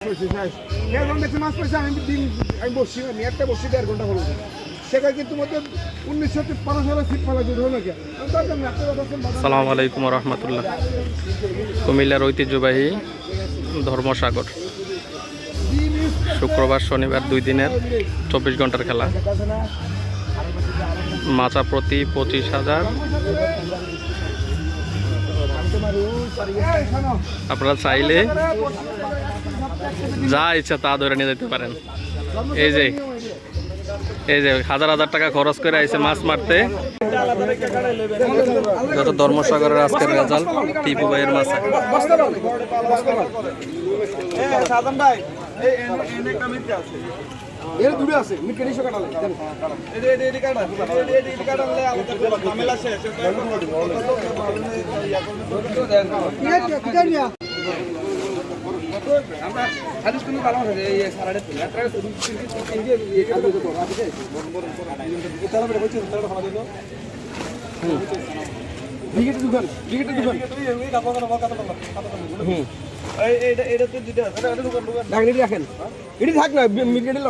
মাছ পাইছে আমি বসছি আমি একটা বসছি 1.5 ঘন্টা হলো সেখানে কিন্তু মধ্যে 1915 সালে ছিপ ফেলা যদি হলো নাকি। আসসালামু আলাইকুম রহমতুল্লাহ। কুমিল্লার ঐতিহ্যবাহী ধর্মসাগর শুক্রবার শনিবার 2 দিনের 24 ঘন্টার খেলা। মাচা প্রতি 25,000। আপনারা চাইলে যা ইচ্ছা তা ধরে নিয়ে যেতে পারেন। এই যে হাজার হাজার টাকা খরচ করে আইছে মাছ মারতে। যত ধর্মসাগরের আজকের রেজাল্ট টিপু ভাইয়ের মাছ। এর দূরে আছে মিটকে নিশো কাটালে এডি কাটা এডি কাটালে আমাদের ঝামেলা শেষ আমরা হাদিস কোন ভালো আছে এই সারাড়ে তো এত ইন্ডিয়া এই কাজ করতে হবে আছে বড় বড় তারা বলে বলছে তারা ভাড়া দিলো বিগেটের দোকান এই দাও কথা কথা এই এটা তো দিতে আছে এটা দোকান ডাগনি রাখেন এডি থাক না মিটকে দিলাম।